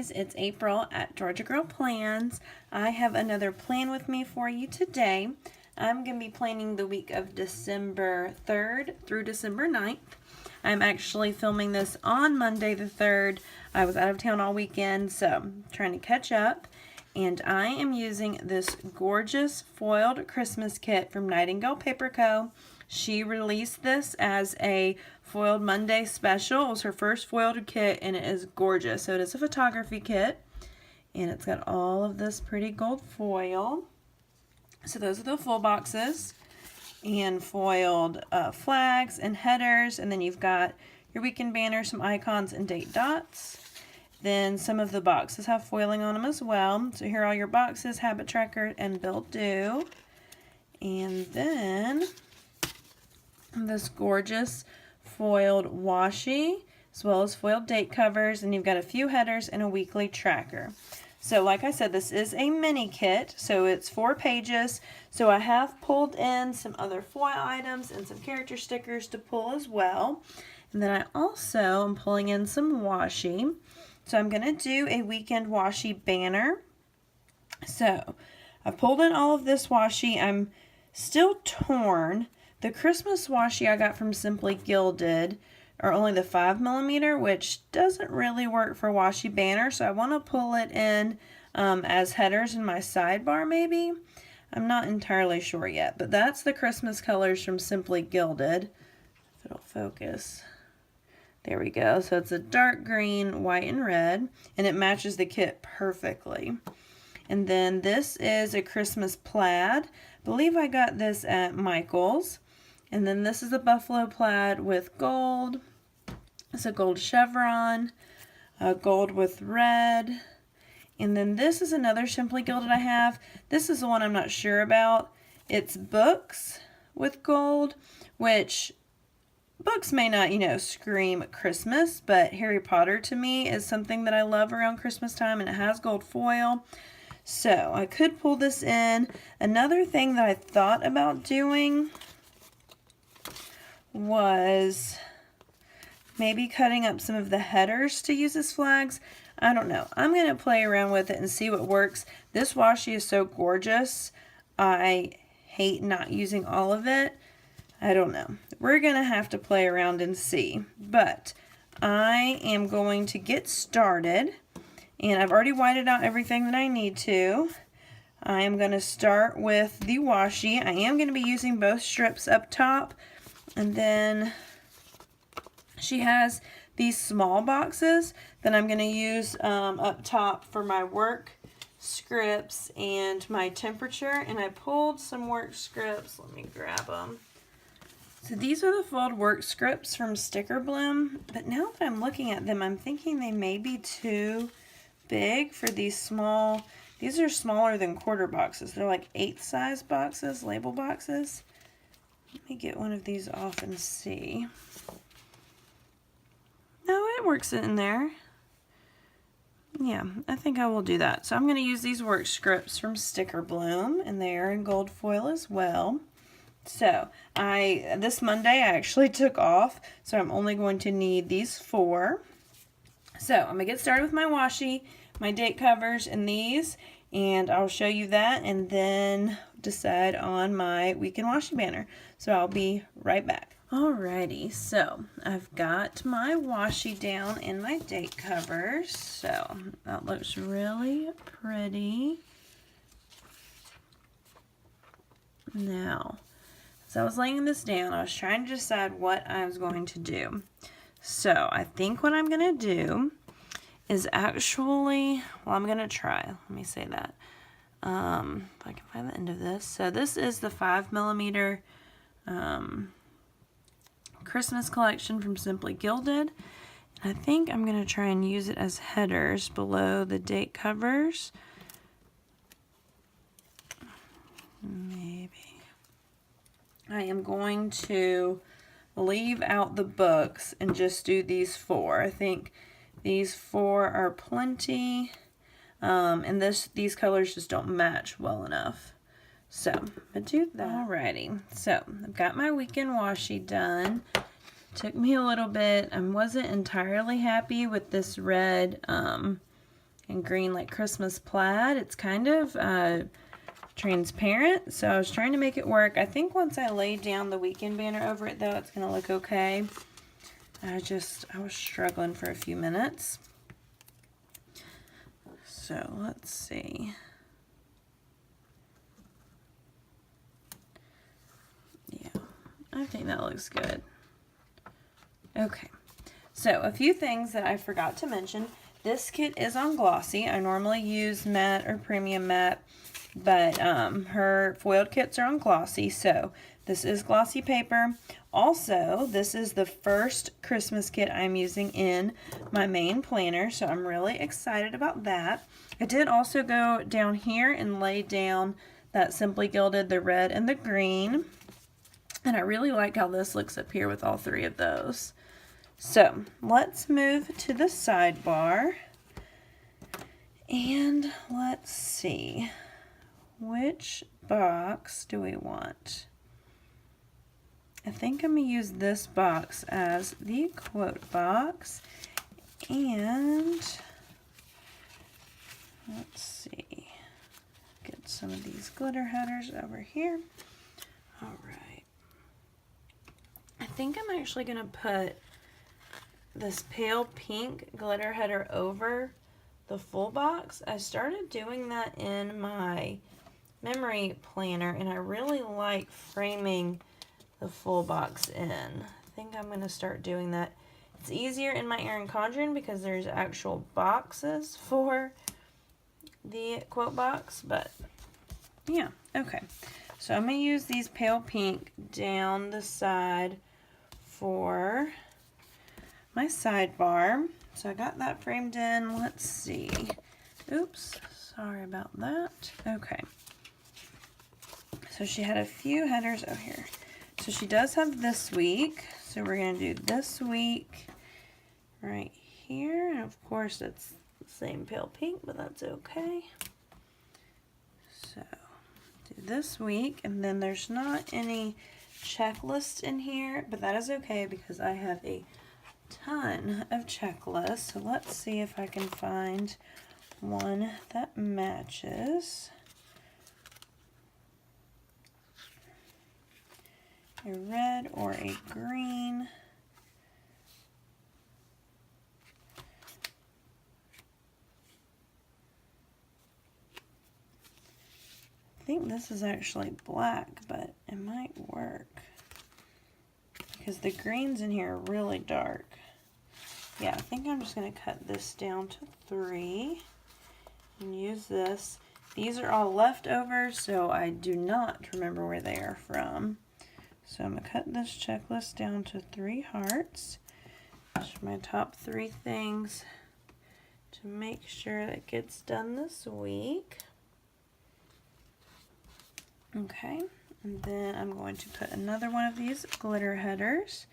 guys, it's April at Georgia Girl Plans. I have another plan with me for you today. I'm going to be planning the week of December 3rd through December 9th. I'm actually filming this on Monday the 3rd. I was out of town all weekend, so I'm trying to catch up. And I am using this gorgeous foiled Christmas kit from Nightingale Paper Co. She released this as a Foiled Monday special. It was her first foiled kit, and it is gorgeous. So it is a photography kit, and it's got all of this pretty gold foil. So those are the full boxes, and foiled flags and headers, and then you've got your weekend banner, some icons, and date dots. Then some of the boxes have foiling on them as well. So here are all your boxes, habit tracker, and bill due. And then this gorgeous foiled washi, as well as foiled date covers, and you've got a few headers and a weekly tracker. So like I said, this is a mini kit, so it's 4 pages. So I have pulled in some other foil items and some character stickers to pull as well. And then I also am pulling in some washi. So I'm going to do a weekend washi banner. So I've pulled in all of this washi. I'm still torn. The Christmas washi I got from Simply Gilded are only the 5mm, which doesn't really work for washi banner, so I want to pull it in as headers in my sidebar maybe. I'm not entirely sure yet, but that's the Christmas colors from Simply Gilded. If it'll focus. There we go. So it's a dark green, white, and red, and it matches the kit perfectly. And then this is a Christmas plaid. I believe I got this at Michael's. And then this is a buffalo plaid with gold. It's a gold chevron, gold with red. And then this is another Simply Gilded I have. This is the one I'm not sure about. It's books with gold, which books may not, scream Christmas, but Harry Potter to me is something that I love around Christmas time, and it has gold foil. So I could pull this in. Another thing that I thought about doing was maybe cutting up some of the headers to use as flags. I don't know. I'm going to play around with it and see what works. This washi is so gorgeous. I hate not using all of it. I don't know. We're going to have to play around and see. But I am going to get started. And I've already whited out everything that I need to. I am going to start with the washi. I am going to be using both strips up top. And then she has these small boxes that I'm going to use up top for my work scripts and my temperature. And I pulled some work scripts. Let me grab them. So these are the fold work scripts from Sticker Bloom. But now that I'm looking at them, I'm thinking they may be too big for these small. These are smaller than quarter boxes. They're like 8th size boxes, label boxes. Let me get one of these off and see. No, it works in there. Yeah, I think I will do that. So I'm going to use these work scripts from Sticker Bloom, and they are in gold foil as well. So this Monday I actually took off, so I'm only going to need these 4. So I'm going to get started with my washi, my date covers, and these, and I'll show you that and then decide on my weekend washi banner. So I'll be right back. Alrighty, so I've got my washi down and my date covers. So that looks really pretty. Now, as I was laying this down, I was trying to decide what I was going to do. So I think what I'm going to do is actually, well, I'm going to try. Let me say that. If I can find the end of this. So this is the 5mm Christmas collection from Simply Gilded. And I think I'm going to try and use it as headers below the date covers. Maybe. I am going to leave out the books and just do these 4. I think these 4 are plenty. And these colors just don't match well enough. So, I'm going to do that. Alrighty, so I've got my weekend washi done. Took me a little bit. I wasn't entirely happy with this red and green like Christmas plaid. It's kind of transparent, so I was trying to make it work. I think once I lay down the weekend banner over it, though, it's going to look okay. I was struggling for a few minutes. So let's see. Yeah, I think that looks good. Okay, so a few things that I forgot to mention. This kit is on glossy. I normally use matte or premium matte, but her foiled kits are on glossy, so this is glossy paper. Also, this is the first Christmas kit I'm using in my main planner, so I'm really excited about that. I did also go down here and lay down that Simply Gilded, the red and the green, and I really like how this looks up here with all three of those. So let's move to the sidebar, and let's see, which box do we want? I think I'm going to use this box as the quote box, and let's see, get some of these glitter headers over here. All right, I think I'm actually going to put this pale pink glitter header over the full box. I started doing that in my memory planner, and I really like framing the full box in. I think I'm going to start doing that. It's easier in my Erin Condren because there's actual boxes for the quote box, but yeah, okay. So I'm going to use these pale pink down the side for my sidebar. So I got that framed in. Let's see. Oops, sorry about that. Okay. So she had a few headers over here. So she does have this week. So we're going to do this week right here. And of course it's the same pale pink, but that's okay. So do this week, and then there's not any checklist in here, but that is okay because I have a ton of checklists. So let's see if I can find one that matches. A red or a green. I think this is actually black, but it might work because the greens in here are really dark. Yeah, I think I'm just going to cut this down to 3 and use this. These are all leftovers, so I do not remember where they are from. So I'm going to cut this checklist down to 3 hearts. Just my top 3 things to make sure that gets done this week. Okay, and then I'm going to put another one of these glitter headers,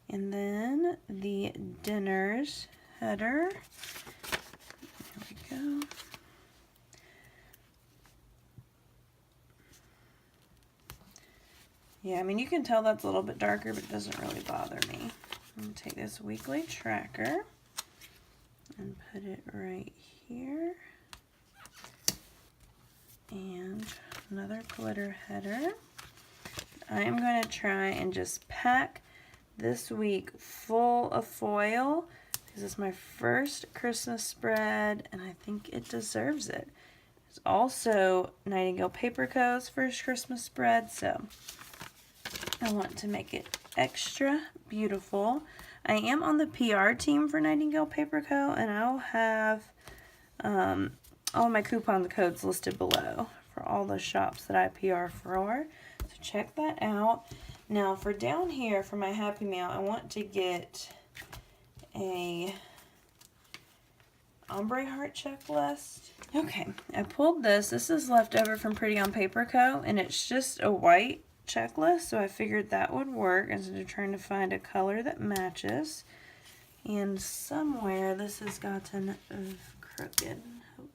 and then the dinners header. There we go. Yeah, I mean, you can tell that's a little bit darker, but it doesn't really bother me. I'm going to take this weekly tracker and put it right here. And another glitter header. I am going to try and just pack this week full of foil because it's my first Christmas spread and I think it deserves it. It's also Nightingale Paper Co.'s first Christmas spread, so I want to make it extra beautiful. I am on the PR team for Nightingale Paper Co. and I'll have all my coupon codes listed below for all the shops that I PR for. So check that out. Now for down here for my Happy Meal, I want to get a ombre heart checklist. Okay, I pulled this. This is left over from Pretty on Paper Co. and it's just a white checklist, so I figured that would work instead of trying to find a color that matches. And somewhere this has gotten crooked.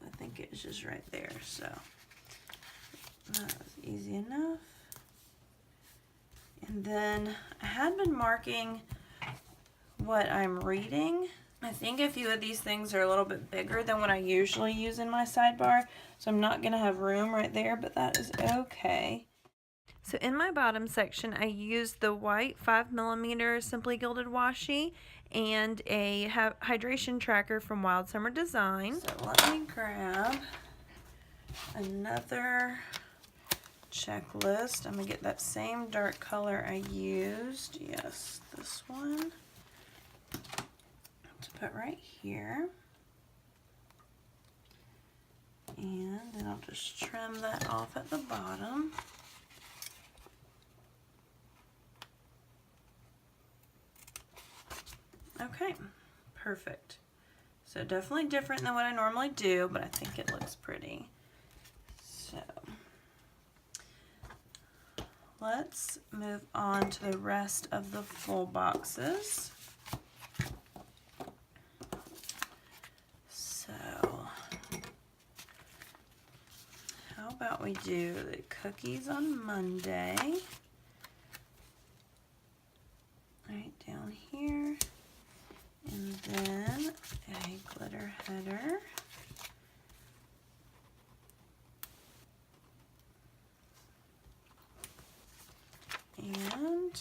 I think it's just right there, so that was easy enough. And then I had been marking what I'm reading I think a few of these things are a little bit bigger than what I usually use in my sidebar, so I'm not going to have room right there, but that is okay. So in my bottom section, I used the white 5mm Simply Gilded washi and a hydration tracker from Wild Summer Design. So let me grab another checklist. I'm going to get that same dark color I used. Yes, this one. To put right here. And then I'll just trim that off at the bottom. Okay, perfect. So definitely different than what I normally do, but I think it looks pretty. So let's move on to the rest of the full boxes. So how about we do the cookies on Monday? Right down here. And then a glitter header. And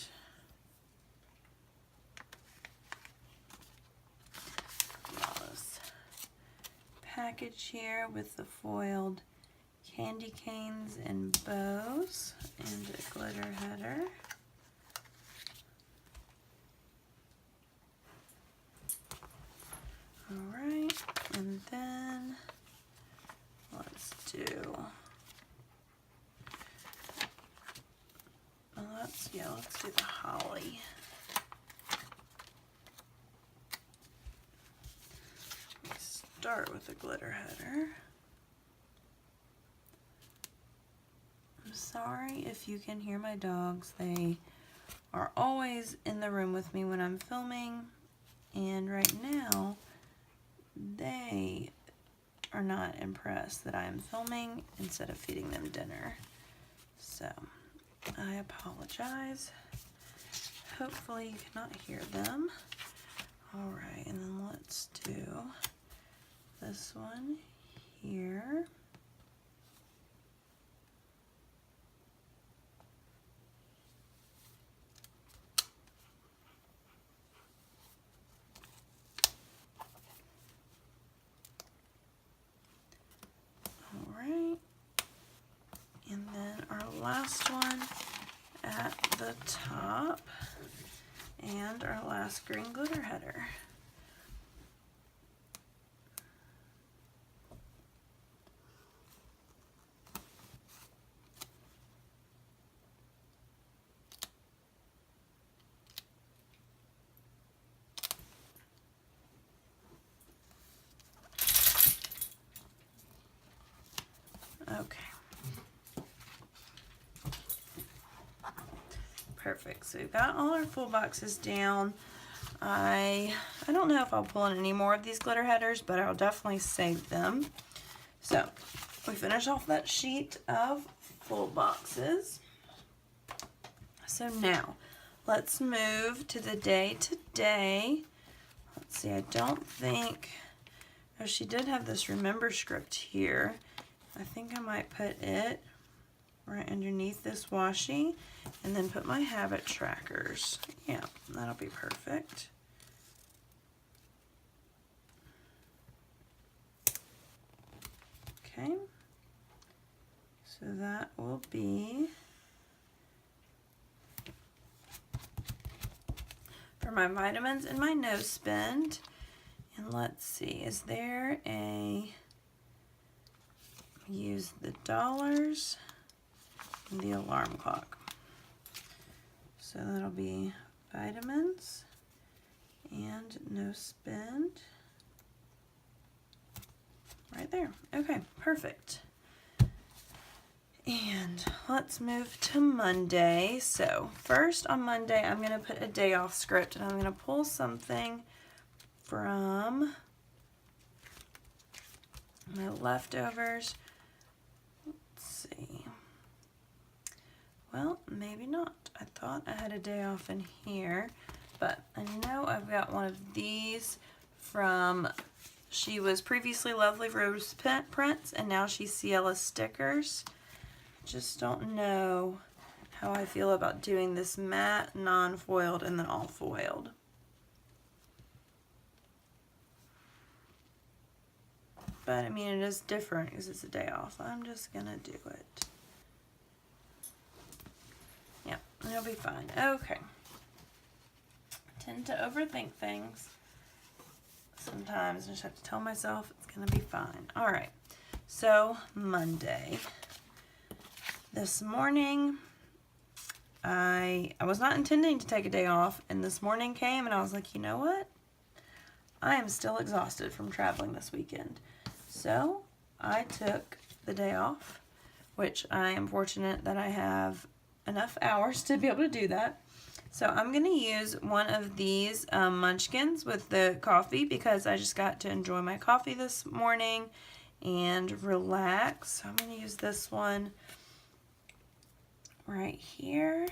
this package here with the foiled candy canes and bows and a glitter header. Alright, and then let's do, let's do the holly. Let's start with the glitter header. I'm sorry if you can hear my dogs. They are always in the room with me when I'm filming, and right now they are not impressed that I am filming instead of feeding them dinner. So I apologize. Hopefully you cannot hear them. Alright, and then let's do this one here. Alright, and then our last one at the top, and our last green glitter header. Okay. Perfect. So we've got all our full boxes down. I don't know if I'll pull in any more of these glitter headers, but I'll definitely save them. So we finish off that sheet of full boxes. So now let's move to the day today. Let's see, I don't think, oh, she did have this remember script here. I think I might put it right underneath this washi and then put my habit trackers. Yeah, that'll be perfect. Okay, so that will be for my vitamins and my no spend. And let's see, is there a, use the dollars and the alarm clock. So that'll be vitamins and no spend right there. Okay, perfect. And let's move to Monday. So first on Monday, I'm going to put a day off script, and I'm going to pull something from my leftovers. Let's see. Well, maybe not. I thought I had a day off in here, but I know I've got one of these from, she was previously Lovely Rose Prints, and now she's Ciela Stickers. Just don't know how I feel about doing this matte, non-foiled, and then all foiled. But I mean, it is different because it's a day off. I'm just gonna do it. Yeah, it'll be fine. Okay. I tend to overthink things sometimes. I just have to tell myself it's gonna be fine. All right. So Monday. This morning, I was not intending to take a day off, and this morning came, and I was like, you know what? I am still exhausted from traveling this weekend. So I took the day off, which I am fortunate that I have enough hours to be able to do that. So I'm going to use one of these munchkins with the coffee because I just got to enjoy my coffee this morning and relax. So I'm going to use this one right here.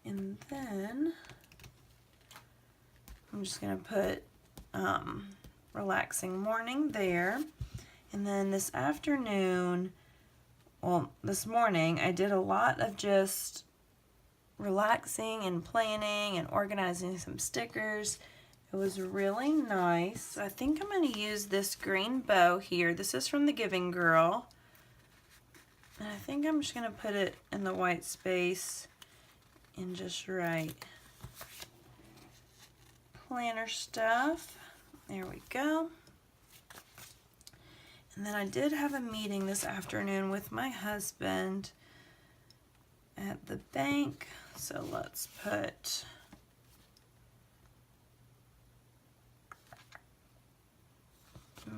And then I'm just going to put relaxing morning there. And then this afternoon, well, this morning, I did a lot of just relaxing and planning and organizing some stickers. It was really nice. I think I'm going to use this green bow here. This is from the Giving Girl. And I think I'm just going to put it in the white space and just write planner stuff. There we go. And then I did have a meeting this afternoon with my husband at the bank. So let's put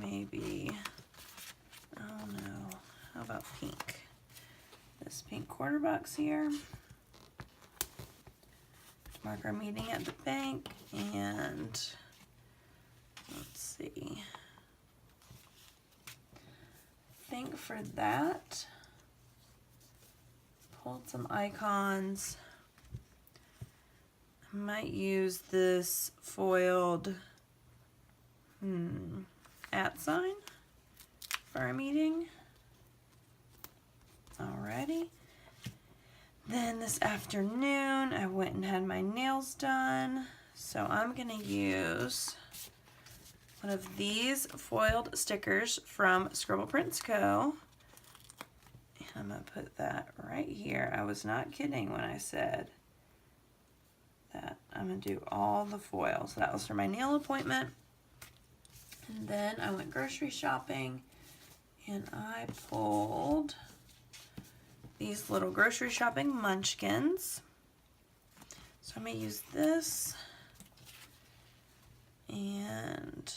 maybe, oh no, how about pink? This pink quarter box here. To mark our meeting at the bank, and let's see. I think for that, pulled some icons. I might use this foiled @ sign for our meeting. Alrighty. Then this afternoon, I went and had my nails done. So I'm going to use one of these foiled stickers from Scribble Prints Co. And I'm going to put that right here. I was not kidding when I said that I'm going to do all the foils. That was for my nail appointment. And then I went grocery shopping and I pulled these little grocery shopping munchkins. So I'm going to use this, and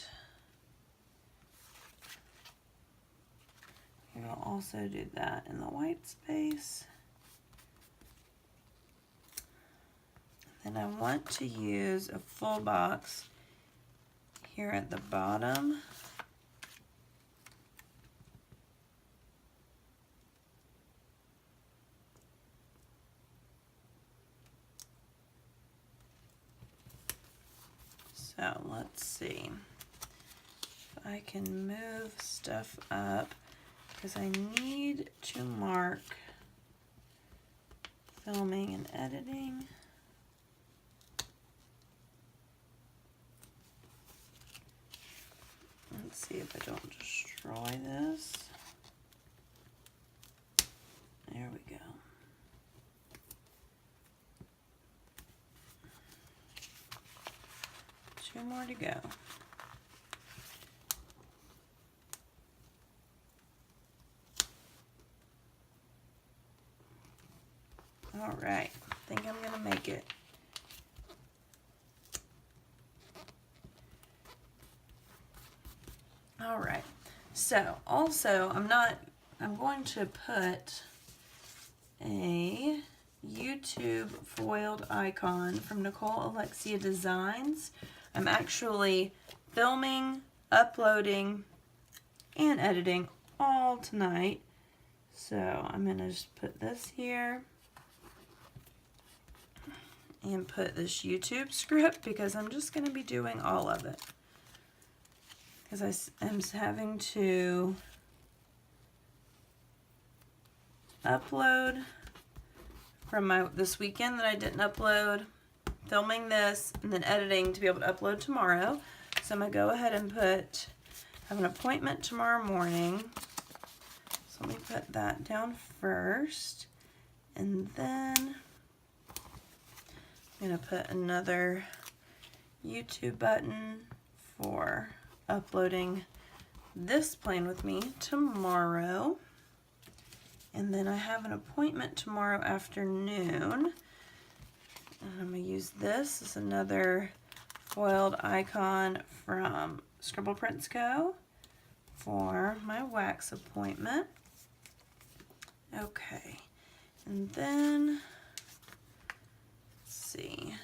I'll also do that in the white space. Then I want to use a full box here at the bottom. So let's see if I can move stuff up, because I need to mark filming and editing. Let's see if I don't destroy this. There we go. Two more to go. All right, I think I'm gonna make it. All right, so also I'm going to put a YouTube foiled icon from Nicole Alexia Designs. I'm actually filming, uploading, and editing all tonight. So I'm gonna just put this here. and put this YouTube script because I'm just going to be doing all of it. Because I am having to upload from this weekend that I didn't upload, filming this, and then editing to be able to upload tomorrow. So I'm going to go ahead and I have an appointment tomorrow morning. So let me put that down first. And then I'm going to put another YouTube button for uploading this plan with me tomorrow. And then I have an appointment tomorrow afternoon. And I'm going to use this. This is another foiled icon from Scribble Prints Co. for my wax appointment. Okay. And then, let's see.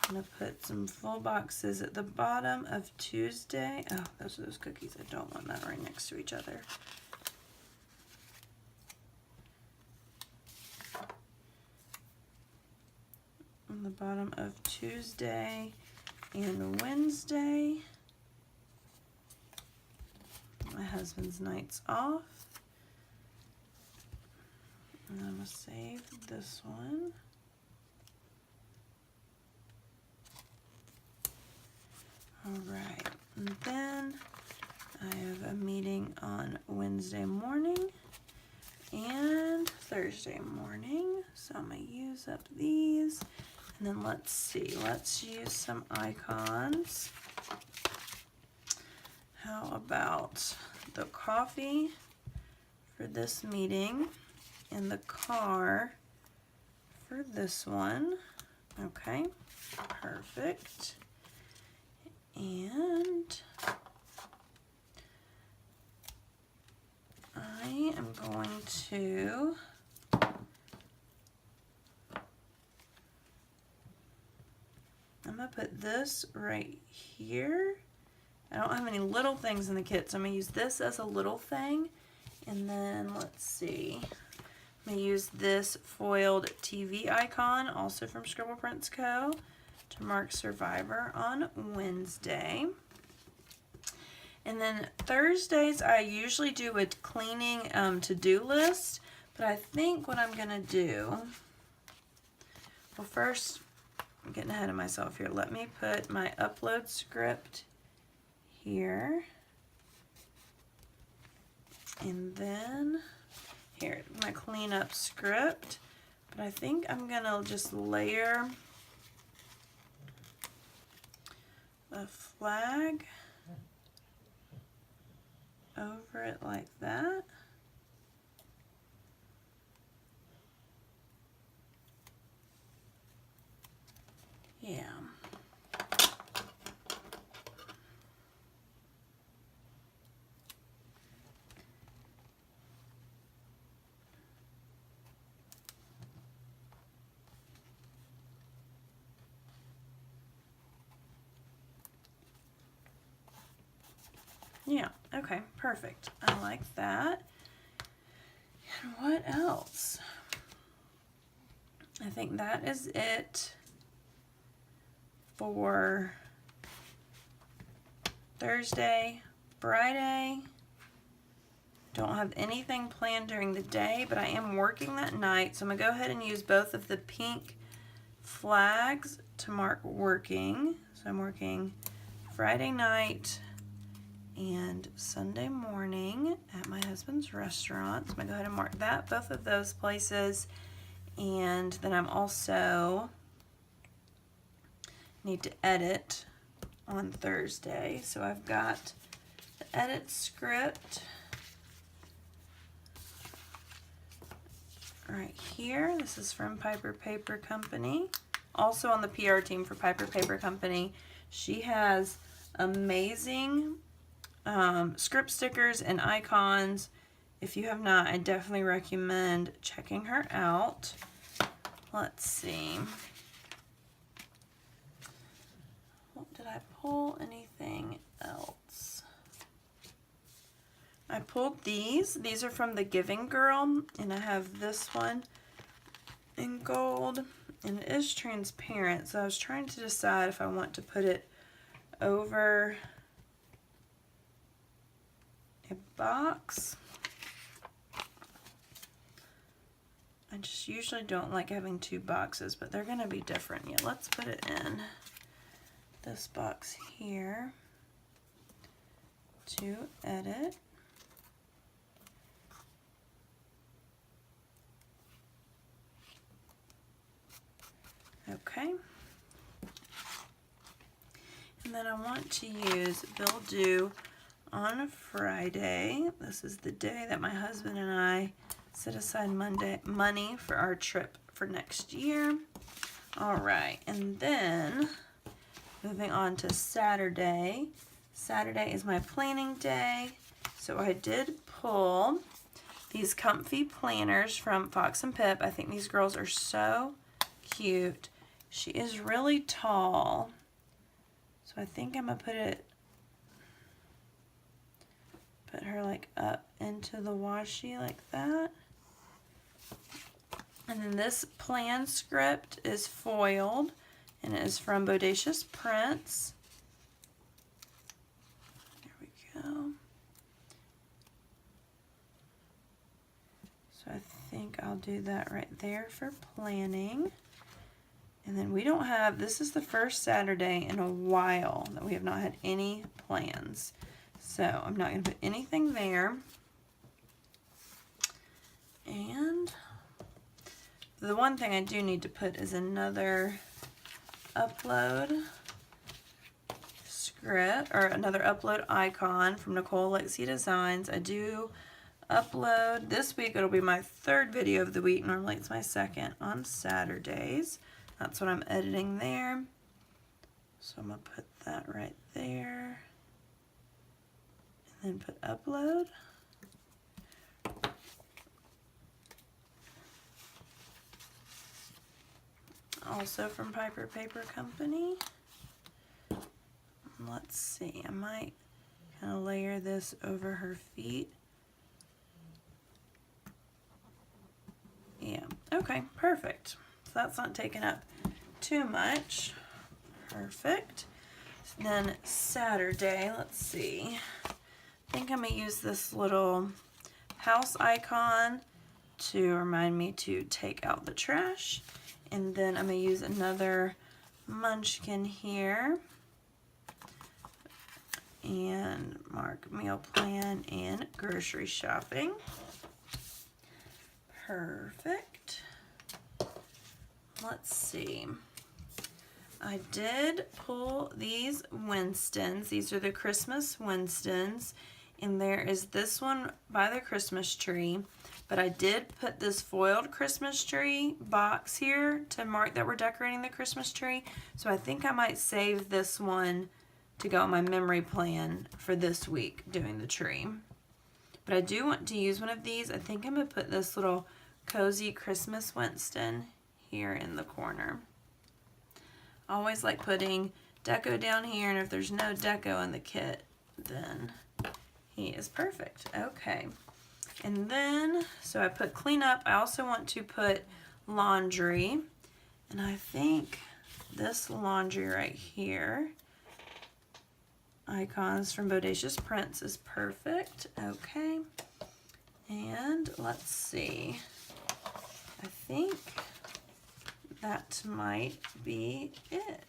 I'm going to put some full boxes at the bottom of Tuesday. Oh, those are those cookies. I don't want that right next to each other. On the bottom of Tuesday and Wednesday. My husband's nights off. And I'm going to save this one. Alright, and then I have a meeting on Wednesday morning and Thursday morning. So I'm going to use up these. And then let's see, let's use some icons. How about the coffee for this meeting and the car for this one? Okay, perfect. And I am going to put this right here. I don't have any little things in the kit, so I'm going to use this as a little thing. And then let's see. I'm going to use this foiled TV icon, also from Scribble Prints Co., to mark Survivor on Wednesday. And then Thursdays, I usually do a cleaning to-do list, but I think what I'm going to do, well, first, I'm getting ahead of myself here. Let me put my upload script here. And then, here, my cleanup script. But I think I'm going to just layer a flag over it like that. Yeah. Yeah, okay, perfect. I like that. And what else? I think that is it for Thursday, Friday. Don't have anything planned during the day, but I am working that night, so I'm going to go ahead and use both of the pink flags to mark working. So I'm working Friday night and Sunday morning at my husband's restaurant. So I'm going to go ahead and mark that, both of those places. And then I'm also need to edit on Thursday. So I've got the edit script right here. This is from Piper Paper Company. Also on the PR team for Piper Paper Company. She has amazing script stickers and icons. If you have not, I definitely recommend checking her out. Let's see. Did I pull anything else? I pulled these. These are from the Giving Girl, and I have this one in gold, and it is transparent, so I was trying to decide if I want to put it over a box. I just usually don't like having two boxes, but they're going to be different. Yeah, let's put it in this box here to edit. Okay. And then I want to use Bill Due on a Friday. This is the day that my husband and I set aside money for our trip for next year. All right, and then moving on to Saturday. Saturday is my planning day. So I did pull these comfy planners from Fox and Pip. I think these girls are so cute. She is really tall. So I think I'm gonna put her like up into the washi like that. And then this plan script is foiled, and it is from Bodacious Prints. There we go. So I think I'll do that right there for planning. And then we don't have, this is the first Saturday in a while that we have not had any plans. So I'm not going to put anything there. And the one thing I do need to put is another upload script, or another upload icon from Nicole Lexi Designs. I do upload, this week it'll be my third video of the week. Normally it's my second on Saturdays. That's what I'm editing there. So I'm going to put that right there. And then put upload. Also from Piper Paper Company. Let's see, I might kind of layer this over her feet. Yeah, okay, perfect. So that's not taking up too much. Perfect. Then Saturday, let's see. I think I'm going to use this little house icon to remind me to take out the trash. And then I'm going to use another munchkin here. And mark meal plan and grocery shopping. Perfect. Let's see. I did pull these Winstons. These are the Christmas Winstons. And there is this one by the Christmas tree. But I did put this foiled Christmas tree box here to mark that we're decorating the Christmas tree. So I think I might save this one to go on my memory plan for this week doing the tree. But I do want to use one of these. I think I'm going to put this little cozy Christmas Winston here in the corner. I always like putting deco down here, and if there's no deco in the kit, then he is perfect. Okay. And then, so I put clean up. I also want to put laundry. And I think this laundry right here, icons from Bodacious Prints, is perfect. Okay. And let's see. I think that might be it.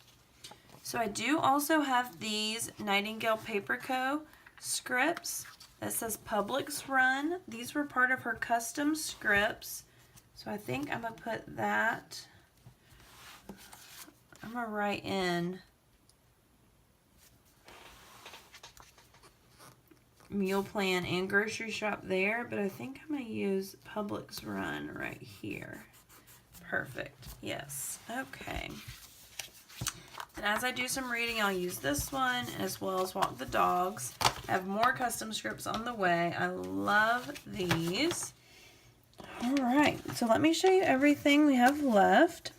So I do also have these Nightingale Paper Co. scripts that says Publix Run. These were part of her custom scripts. So I think I'm going to put that, I'm going to write in meal plan and grocery shop there, but I think I'm going to use Publix Run right here. Perfect. Yes. Okay. And as I do some reading, I'll use this one as well as walk the dogs. I have more custom scripts on the way. I love these. All right. So let me show you everything we have left.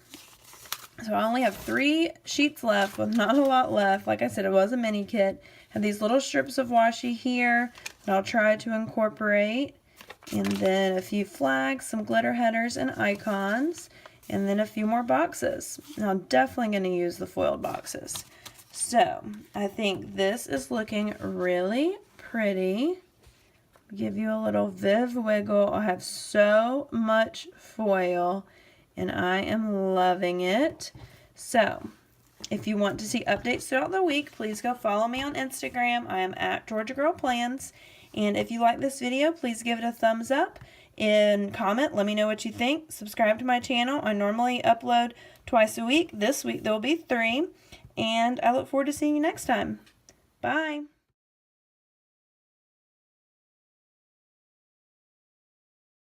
So I only have 3 sheets left with not a lot left. Like I said, it was a mini kit. I have these little strips of washi here that I'll try to incorporate. And then a few flags, some glitter headers, and icons. and then a few more boxes. Now, I'm definitely going to use the foiled boxes. So, I think this is looking really pretty. Give you a little Viv wiggle. I have so much foil, and I am loving it. So, if you want to see updates throughout the week, please go follow me on Instagram. I am at Georgia Girl Plans. And if you like this video, please give it a thumbs up and comment. Let me know what you think. Subscribe to my channel. I normally upload twice a week. This week there will be 3. And I look forward to seeing you next time. Bye.